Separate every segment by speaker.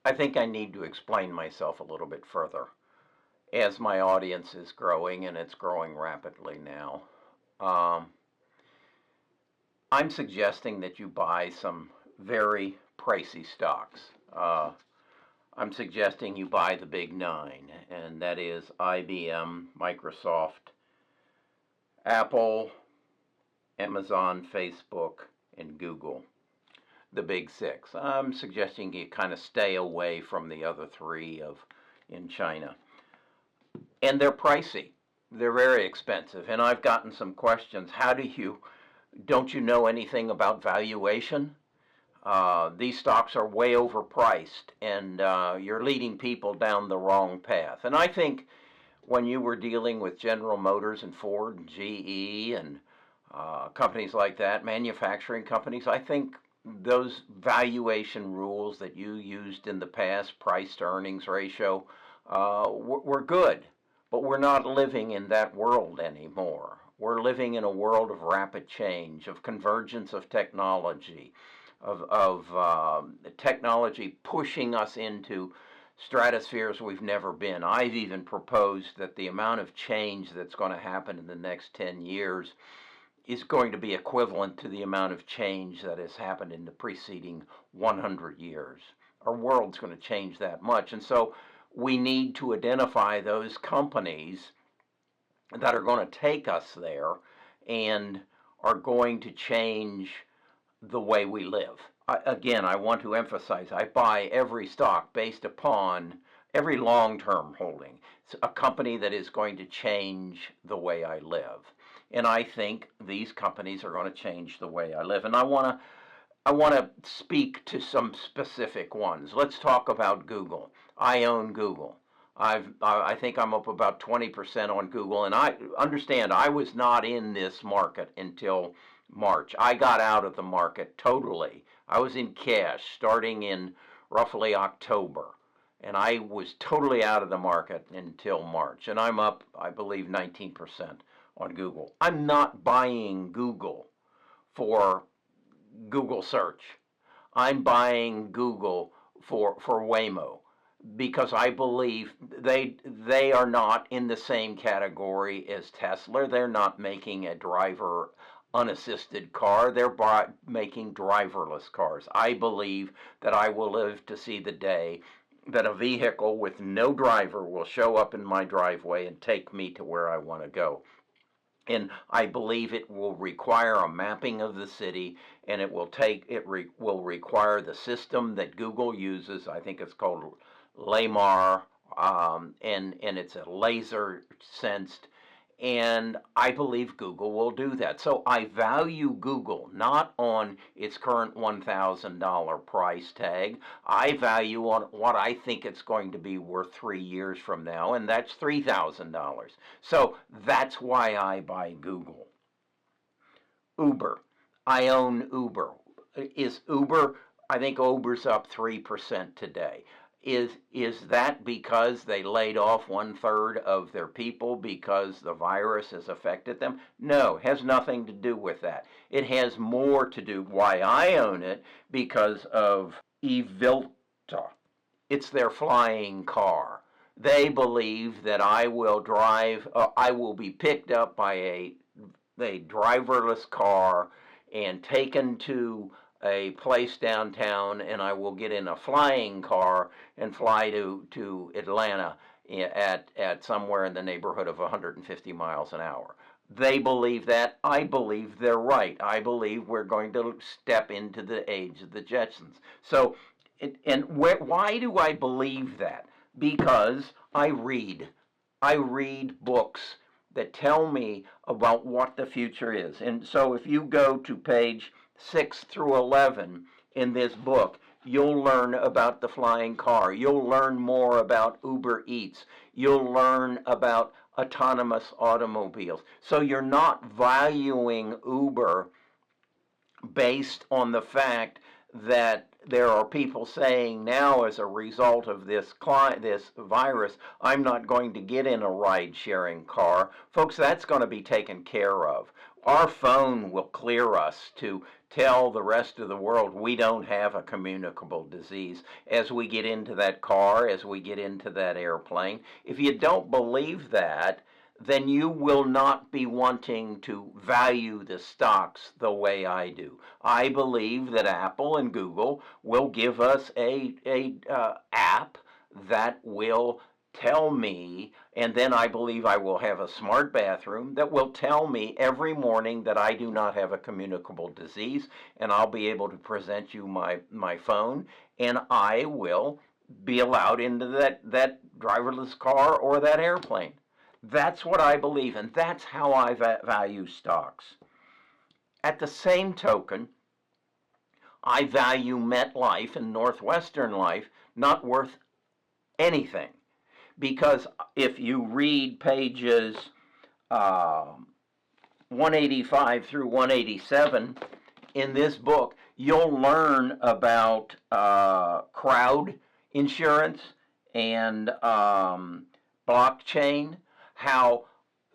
Speaker 1: I think I need to explain myself a little bit further as my audience is growing, and it's growing rapidly now. I'm suggesting that you buy some very pricey stocks. I'm suggesting you buy the big nine, and that is IBM, Microsoft, Apple, Amazon, Facebook, and Google, the big six. I'm suggesting you kind of stay away from the other three in China. And they're pricey. They're very expensive. And I've gotten some questions. Don't you know anything about valuation? These stocks are way overpriced, and you're leading people down the wrong path. And I think when you were dealing with General Motors and Ford and GE and companies like that, manufacturing companies, I think those valuation rules that you used in the past, price to earnings ratio, were good. But we're not living in that world anymore. We're living in a world of rapid change, of convergence of technology, of technology pushing us into stratospheres we've never been. I've even proposed that the amount of change that's going to happen in the next 10 years is going to be equivalent to the amount of change that has happened in the preceding 100 years. Our world's going to change that much. And so we need to identify those companies that are going to take us there and are going to change the way we live. Again, I want to emphasize, I buy every stock based upon every long-term holding. It's a company that is going to change the way I live. And I think these companies are going to change the way I live. And I want to speak to some specific ones. Let's talk about Google. I own Google. I think I'm up about 20% on Google, and I understand I was not in this market until March. I got out of the market totally. I was in cash starting in roughly October, and I was totally out of the market until March, and I'm up, I believe, 19% on Google. I'm not buying Google for Google search. I'm buying Google for Waymo, because I believe they are not in the same category as Tesla. They're not making a driver unassisted car. They're making driverless cars. I believe that I will live to see the day that a vehicle with no driver will show up in my driveway and take me to where I want to go. And I believe it will require a mapping of the city, and it will require the system that Google uses. I think it's called Lamar, and it's a laser sensed, and I believe Google will do that. So I value Google not on its current $1,000 price tag. I value on what I think it's going to be worth 3 years from now, and that's $3,000. So that's why I buy Google. Uber. I own Uber. I think Uber's up 3% today. Is that because they laid off 1/3 of their people because the virus has affected them? No, it has nothing to do with that. It has more to do why I own it, because of Evilta. It's their flying car. They believe that I will be picked up by a driverless car and taken to a place downtown, and I will get in a flying car and fly to Atlanta at somewhere in the neighborhood of 150 miles an hour. They believe that. I believe they're right. I believe we're going to step into the age of the Jetsons. So, why do I believe that? Because I read books that tell me about what the future is. And so if you go to page 6 through 11 in this book, you'll learn about the flying car. You'll learn more about Uber Eats. You'll learn about autonomous automobiles. So you're not valuing Uber based on the fact that there are people saying now, as a result of this virus, I'm not going to get in a ride-sharing car. Folks, that's going to be taken care of. Our phone will clear us to tell the rest of the world we don't have a communicable disease as we get into that car, as we get into that airplane. If you don't believe that, then you will not be wanting to value the stocks the way I do. I believe that Apple and Google will give us a app that will tell me, and then I believe I will have a smart bathroom that will tell me every morning that I do not have a communicable disease, and I'll be able to present you my phone, and I will be allowed into that driverless car or that airplane. That's what I believe, and that's how I value stocks. At the same token, I value MetLife and Northwestern Life not worth anything. Because if you read pages 185 through 187 in this book, you'll learn about crowd insurance and blockchain, how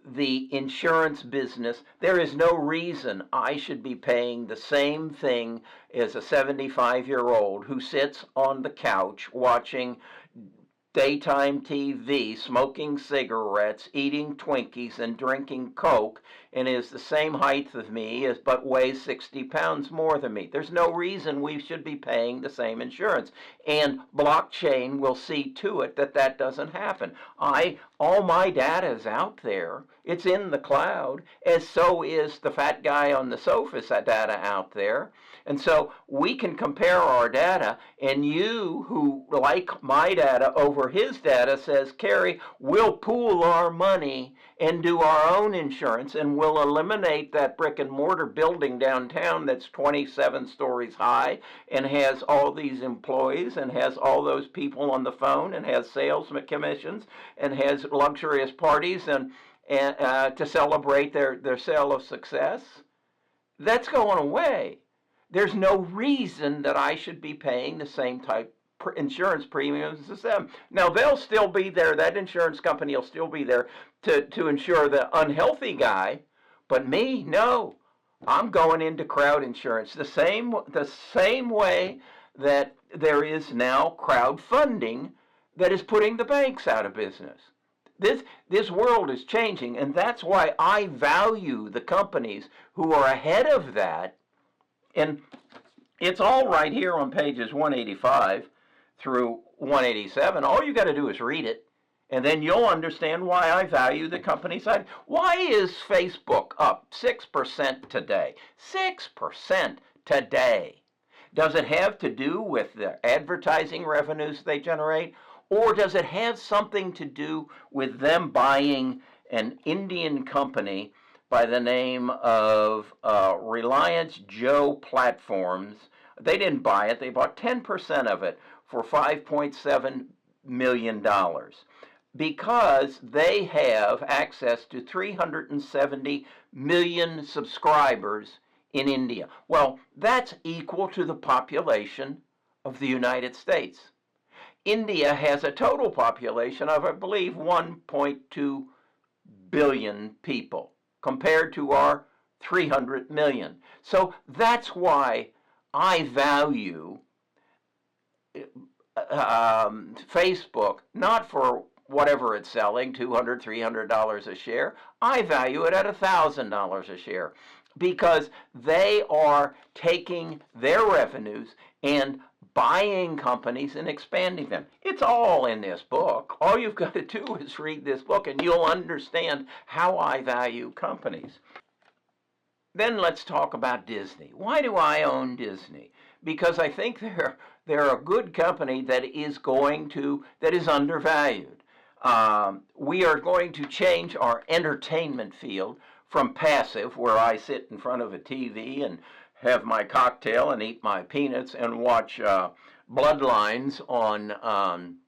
Speaker 1: the insurance business, there is no reason I should be paying the same thing as a 75-year-old who sits on the couch watching daytime TV, smoking cigarettes, eating Twinkies, and drinking Coke, and is the same height as me, but weighs 60 pounds more than me. There's no reason we should be paying the same insurance. And blockchain will see to it that that doesn't happen. All my data is out there. It's in the cloud, as so is the fat guy on the sofa's data out there. And so we can compare our data, and you who like my data over his data says, Kerry, we'll pool our money and do our own insurance, and we'll eliminate that brick and mortar building downtown that's 27 stories high and has all these employees and has all those people on the phone and has sales commissions and has luxurious parties and to celebrate their sale of success. That's going away. There's no reason that I should be paying the same type insurance premiums as them. Now, they'll still be there. That insurance company will still be there to insure the unhealthy guy. But me, no. I'm going into crowd insurance the same way that there is now crowdfunding that is putting the banks out of business. This world is changing, and that's why I value the companies who are ahead of that. And it's all right here on pages 185 through 187. All you got to do is read it, and then you'll understand why I value the company side. Why is Facebook up 6% today? 6% today. Does it have to do with the advertising revenues they generate, or does it have something to do with them buying an Indian company by the name of Reliance Joe Platforms? They didn't buy it. They bought 10% of it for $5.7 million because they have access to 370 million subscribers in India. Well, that's equal to the population of the United States. India has a total population of, I believe, 1.2 billion people, compared to our 300 million. So that's why I value Facebook, not for whatever it's selling, $200, $300 a share. I value it at $1,000 a share because they are taking their revenues and buying companies and expanding them. It's all in this book. All you've got to do is read this book and you'll understand how I value companies. Then let's talk about Disney. Why do I own Disney? Because I think they're a good company that is undervalued. We are going to change our entertainment field from passive, where I sit in front of a TV and have my cocktail and eat my peanuts and watch Bloodlines on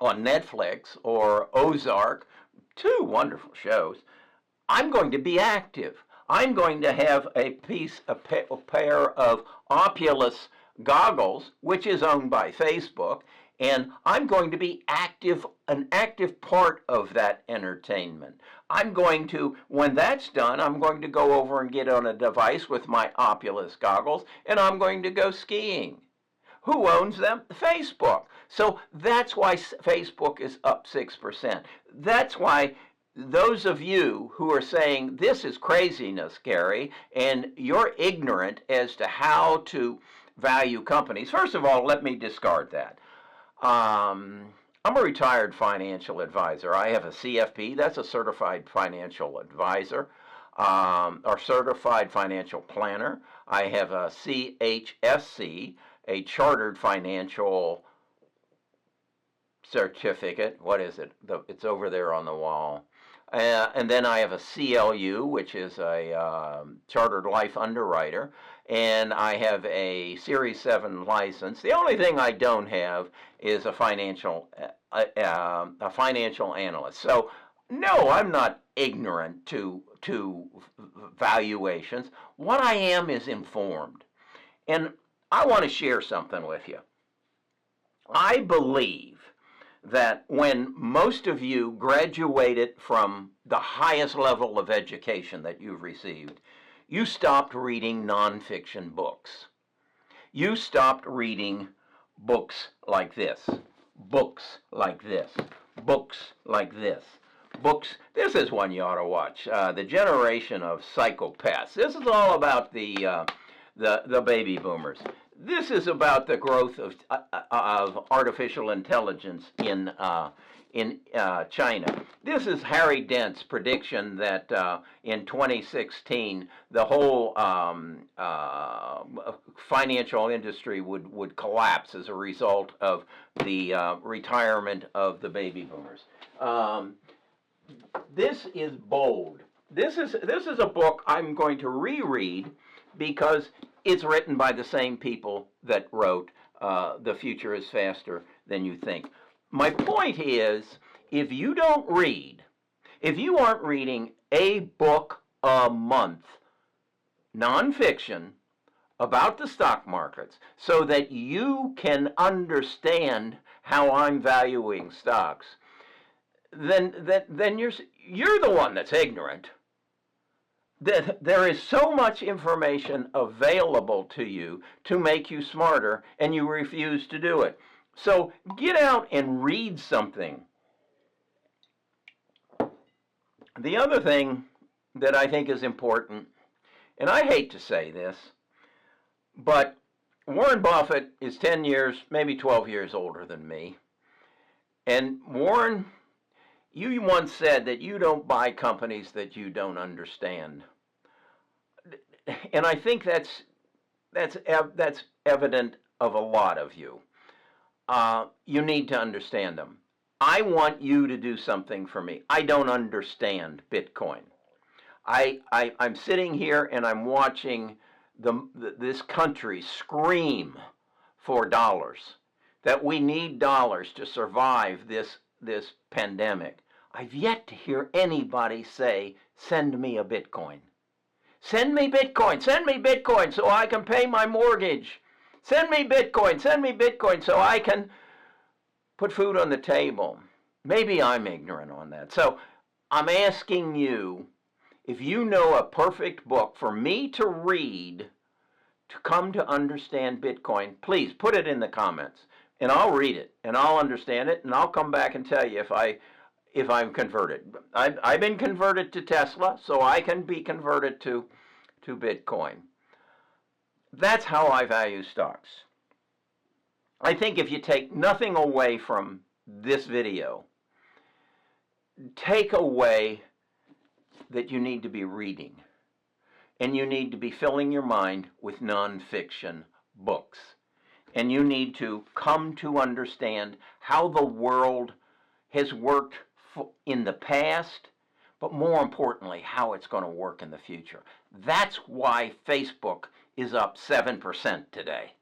Speaker 1: Netflix or Ozark, two wonderful shows. I'm going to be active. I'm going to have a pair of Oculus goggles, which is owned by Facebook, and I'm going to be active, an active part of that entertainment. I'm going to, when that's done, I'm going to go over and get on a device with my Oculus goggles, and I'm going to go skiing. Who owns them? Facebook. So that's why Facebook is up 6%. That's why those of you who are saying this is craziness, Gary, and you're ignorant as to how to value companies. First of all, let me discard that. I'm a retired financial advisor. I have a CFP, that's a certified financial advisor, or certified financial planner. I have a CHSC, a chartered financial certificate. What is it? It's over there on the wall. And then I have a CLU, which is a chartered life underwriter, and I have a Series 7 license. The only thing I don't have is a financial analyst. So no, I'm not ignorant to valuations. What I am is informed, and I want to share something with you. I believe that when most of you graduated from the highest level of education that you've received, you stopped reading nonfiction books. You stopped reading books like this, books like this, books like this, books. This is one you ought to watch, The Generation of Psychopaths. This is all about the baby boomers. This is about the growth of artificial intelligence in China. This is Harry Dent's prediction that in 2016 the whole financial industry would collapse as a result of the retirement of the baby boomers. This is bold. This is a book I'm going to reread because it's written by the same people that wrote The Future is Faster Than You Think. My point is, if you don't read, if you aren't reading a book a month, nonfiction, about the stock markets, so that you can understand how I'm valuing stocks, then you're the one that's ignorant. There is so much information available to you to make you smarter, and you refuse to do it. So get out and read something. The other thing that I think is important, and I hate to say this, but Warren Buffett is 10 years, maybe 12 years older than me. And Warren, you once said that you don't buy companies that you don't understand. And I think that's evident of a lot of you. You need to understand them. I want you to do something for me. I don't understand Bitcoin. I'm sitting here and I'm watching this country scream for dollars, that we need dollars to survive this pandemic. I've yet to hear anybody say, send me a Bitcoin. Send me Bitcoin so I can pay my mortgage. Send me Bitcoin so I can put food on the table. Maybe I'm ignorant on that. So I'm asking you, if you know a perfect book for me to read to come to understand Bitcoin, please put it in the comments, and I'll read it, and I'll understand it, and I'll come back and tell you if I'm converted. I've been converted to Tesla, so I can be converted to Bitcoin. That's how I value stocks. I think if you take nothing away from this video, take away that you need to be reading, and you need to be filling your mind with nonfiction books, and you need to come to understand how the world has worked in the past, but more importantly, how it's going to work in the future. That's why Facebook is up 7% today.